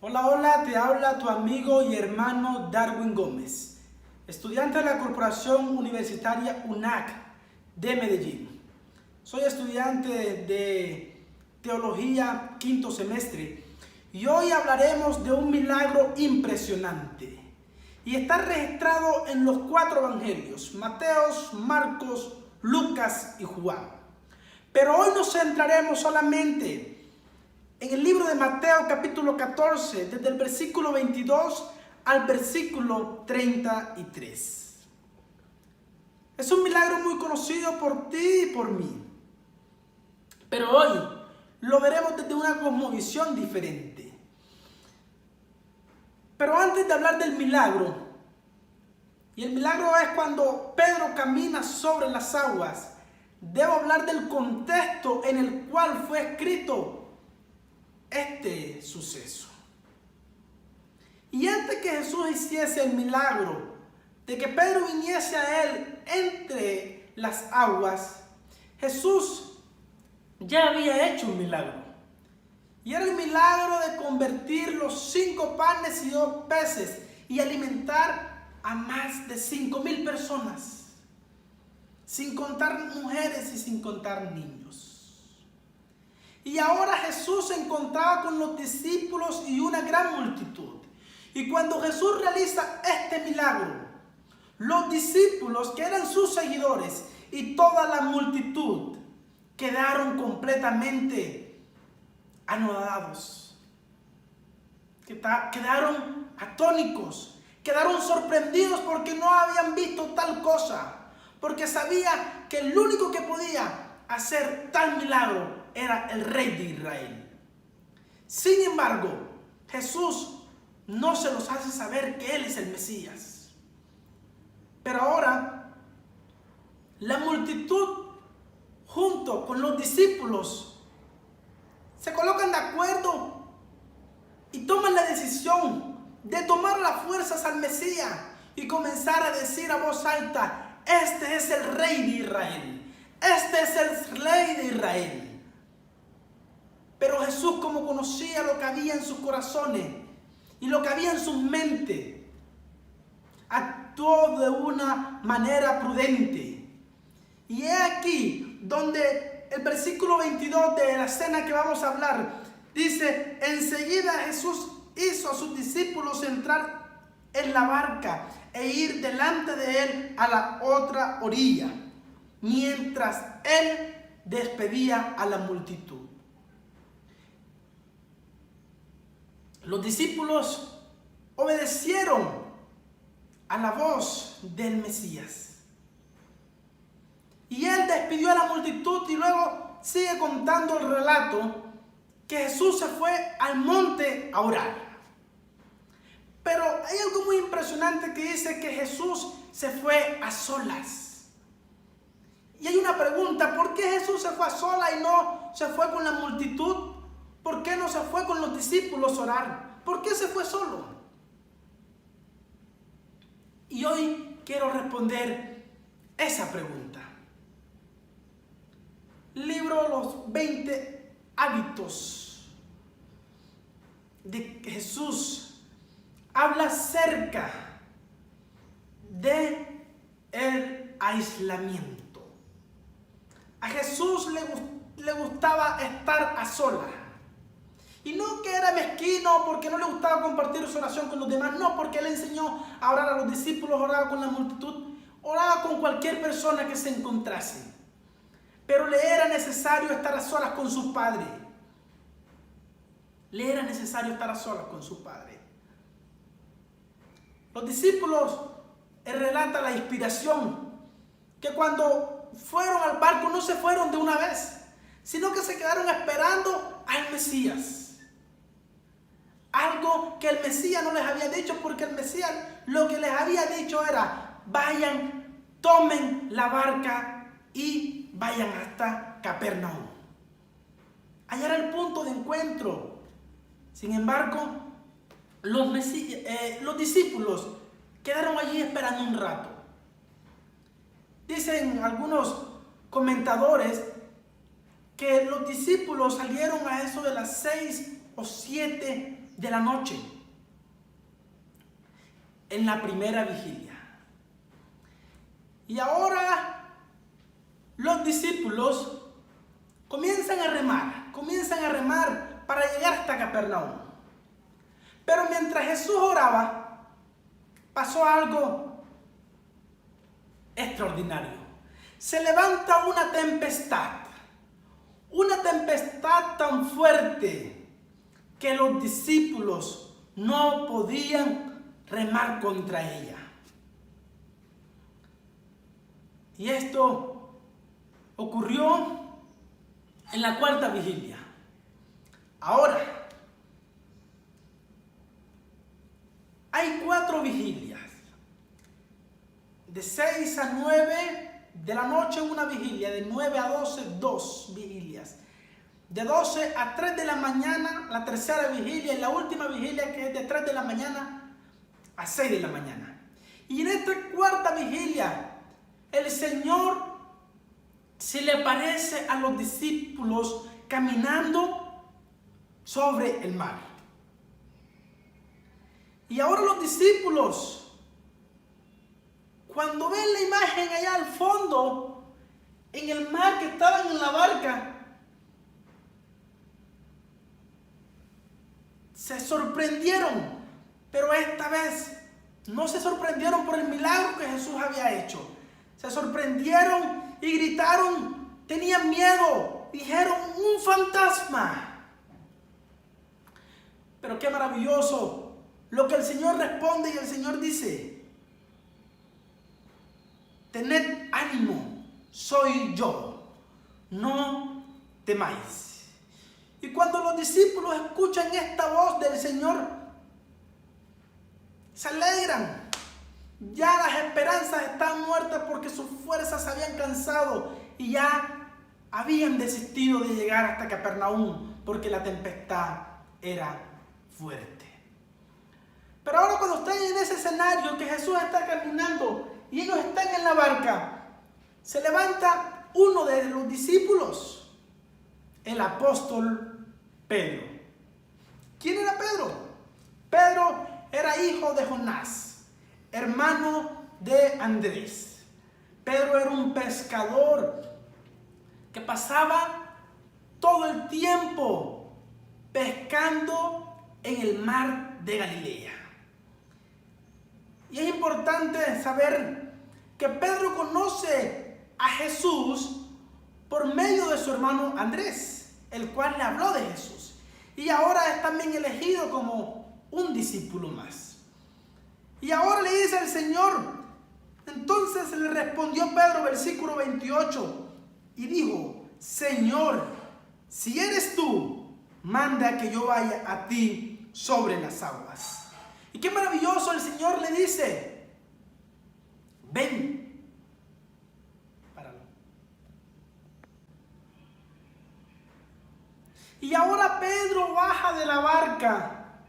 Hola, hola, te habla tu amigo y hermano Darwin Gómez, estudiante de la Corporación Universitaria UNAC de Medellín. Soy estudiante de Teología quinto semestre y hoy hablaremos de un milagro impresionante y está registrado en los 4 evangelios, Mateos, Marcos, Lucas y Juan. Pero hoy nos centraremos solamente en el libro de Mateo capítulo 14, desde el versículo 22 al versículo 33. Es un milagro muy conocido por ti y por mí. Pero hoy lo veremos desde una cosmovisión diferente. Pero antes de hablar del milagro, y el milagro es cuando Pedro camina sobre las aguas, debo hablar del contexto en el cual fue escrito este suceso. Y antes que Jesús hiciese el milagro de que Pedro viniese a él entre las aguas, Jesús ya había hecho un milagro. Y era el milagro de convertir los 5 panes y 2 peces y alimentar a más de 5,000 personas, sin contar mujeres y sin contar niños. Y ahora Jesús se encontraba con los discípulos y una gran multitud. Y cuando Jesús realiza este milagro, los discípulos, que eran sus seguidores, y toda la multitud quedaron completamente anonadados. Quedaron atónicos, quedaron sorprendidos porque no habían visto tal cosa, porque sabía que el único que podía hacer tal milagro era el rey de Israel. Sin embargo, Jesús no se los hace saber que Él es el Mesías. Pero ahora, la multitud junto con los discípulos se colocan de acuerdo y toman la decisión de tomar las fuerzas al Mesías y comenzar a decir a voz alta: este es el rey de Israel, este es el rey de Israel. Pero Jesús, como conocía lo que había en sus corazones y lo que había en sus mentes, actuó de una manera prudente. Y es aquí donde el versículo 22 de la escena que vamos a hablar dice: enseguida Jesús hizo a sus discípulos entrar en la barca e ir delante de él a la otra orilla, mientras él despedía a la multitud. Los discípulos obedecieron a la voz del Mesías. Y él despidió a la multitud y luego sigue contando el relato que Jesús se fue al monte a orar. Pero hay algo muy impresionante que dice que Jesús se fue a solas. Y hay una pregunta: ¿por qué Jesús se fue a solas y no se fue con la multitud? ¿Por qué no se fue con los discípulos a orar? ¿Por qué se fue solo? Y hoy quiero responder esa pregunta. Libro Los 20 hábitos de Jesús habla acerca de el aislamiento. A Jesús le gustaba estar a solas. Y no que era mezquino porque no le gustaba compartir su oración con los demás, no, porque él enseñó a orar a los discípulos, oraba con la multitud, oraba con cualquier persona que se encontrase. Pero le era necesario estar a solas con su Padre. Le era necesario estar a solas con su Padre. Los discípulos relata la inspiración, que cuando fueron al barco no se fueron de una vez, sino que se quedaron esperando al Mesías. Algo que el Mesías no les había dicho, porque el Mesías lo que les había dicho era: vayan, tomen la barca y vayan hasta Capernaum. Allá era el punto de encuentro. Sin embargo, los discípulos quedaron allí esperando un rato. Dicen algunos comentadores que los discípulos salieron a eso de las 6 o 7 de la noche, en la primera vigilia. Y ahora los discípulos comienzan a remar para llegar hasta Capernaum. Pero mientras Jesús oraba, pasó algo extraordinario. Se levanta una tempestad tan fuerte que los discípulos no podían remar contra ella. Y esto ocurrió en la cuarta vigilia. Ahora, hay 4 vigilias. De 6 a 9 de la noche una vigilia, de 9 a 12, 2 vigilias. De 12 a 3 de la mañana, la tercera vigilia, y la última vigilia que es de 3 de la mañana a 6 de la mañana. Y en esta cuarta vigilia, el Señor se le aparece a los discípulos caminando sobre el mar. Y ahora los discípulos, cuando ven la imagen allá al fondo, en el mar, que estaban en la barca, se sorprendieron, pero esta vez no se sorprendieron por el milagro que Jesús había hecho. Se sorprendieron y gritaron, tenían miedo, dijeron, un fantasma. Pero qué maravilloso lo que el Señor responde, y el Señor dice, tened ánimo, soy yo, no temáis. Y cuando los discípulos escuchan esta voz del Señor, se alegran. Ya las esperanzas están muertas porque sus fuerzas se habían cansado y ya habían desistido de llegar hasta Capernaum porque la tempestad era fuerte. Pero ahora, cuando están en ese escenario que Jesús está caminando y ellos están en la barca, se levanta uno de los discípulos, el apóstol Pedro. ¿Quién era Pedro? Pedro era hijo de Jonás, hermano de Andrés. Pedro era un pescador que pasaba todo el tiempo pescando en el mar de Galilea. Y es importante saber que Pedro conoce a Jesús por medio de su hermano Andrés, el cual le habló de Jesús. Y ahora es también elegido como un discípulo más. Y ahora le dice al Señor, entonces le respondió Pedro, versículo 28, y dijo, Señor, si eres tú, manda que yo vaya a ti sobre las aguas. Y qué maravilloso, el Señor le dice, ven. Páralo. Y ahora Pedro baja de la barca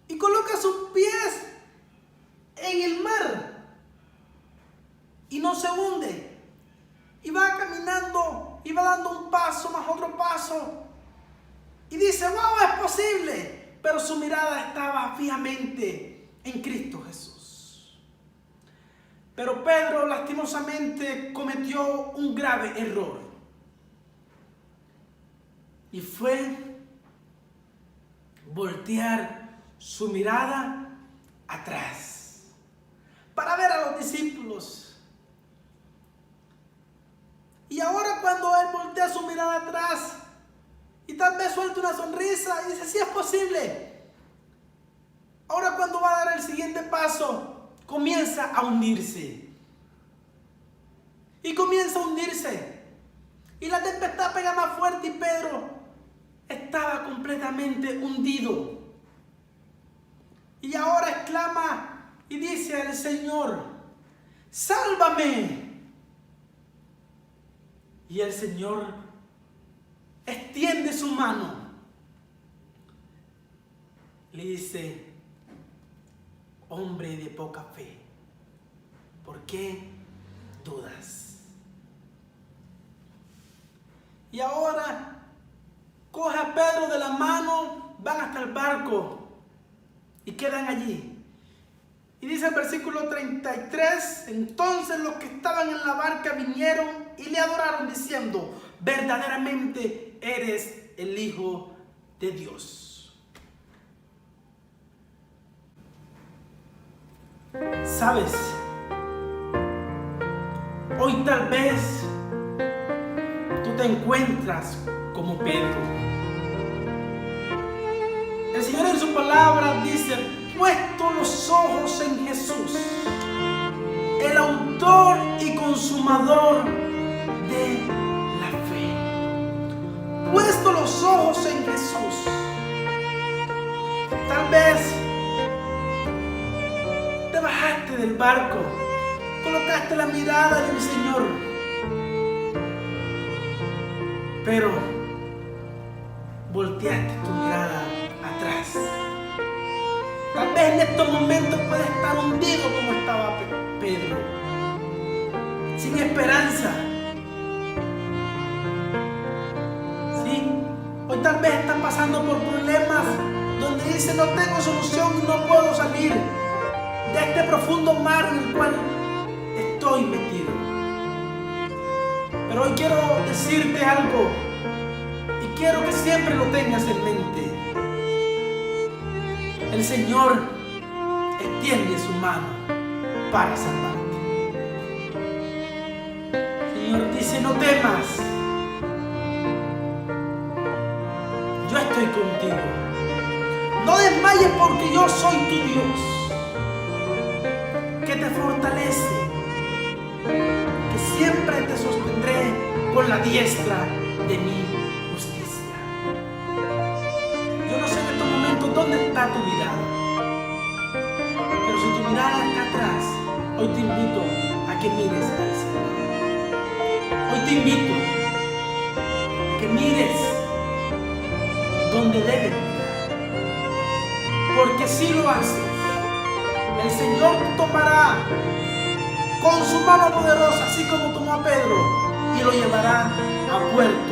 y coloca sus pies en el mar y no se hunde. Y va caminando y va dando un paso más otro paso. Y dice, wow, es posible. Pero su mirada estaba fijamente en Cristo Jesús. Pero Pedro lastimosamente cometió un grave error. Y fue voltear su mirada atrás para ver a los discípulos. Y ahora, cuando él voltea su mirada atrás y tal vez suelta una sonrisa y dice, sí, es posible. Ahora, cuando va a dar el siguiente paso, comienza a hundirse. Y comienza a hundirse. Y la tempestad pega más fuerte y Pedro estaba completamente hundido. Y ahora exclama y dice al Señor, sálvame. Y el Señor extiende su mano. Le dice, hombre de poca fe, ¿por qué dudas? Y ahora coge a Pedro de la mano, van hasta el barco y quedan allí. Y dice el versículo 33, entonces los que estaban en la barca vinieron y le adoraron diciendo, verdaderamente eres el Hijo de Dios. ¿Sabes? Hoy tal vez tú te encuentras como Pedro. El Señor en su palabra dice, puesto los ojos en Jesús, el autor y consumador de la fe. Puesto los ojos en Jesús. Tal vez te bajaste del barco, colocaste la mirada en el Señor, pero volteaste tu mirada atrás. Tal vez en estos momentos puedes estar hundido como estaba Pedro, sin esperanza. ¿Sí? Hoy tal vez estás pasando por problemas donde dice no tengo solución y no puedo salir de este profundo mar en el cual estoy metido. Pero hoy quiero decirte algo y quiero que siempre lo tengas en mente. El Señor extiende su mano para salvarte. El Señor dice, no temas, yo estoy contigo. No desmayes porque yo soy tu Dios, que te fortalece, que siempre te sostendré con la diestra de mi justicia. Yo no sé en estos momentos dónde está tu mirada, pero si tu mirada está atrás, hoy te invito a que mires al Señor. Hoy te invito a que mires donde debes mirar, porque si lo haces, el Señor te tomará con su mano poderosa, así como tomó a Pedro, y lo llevará a puerto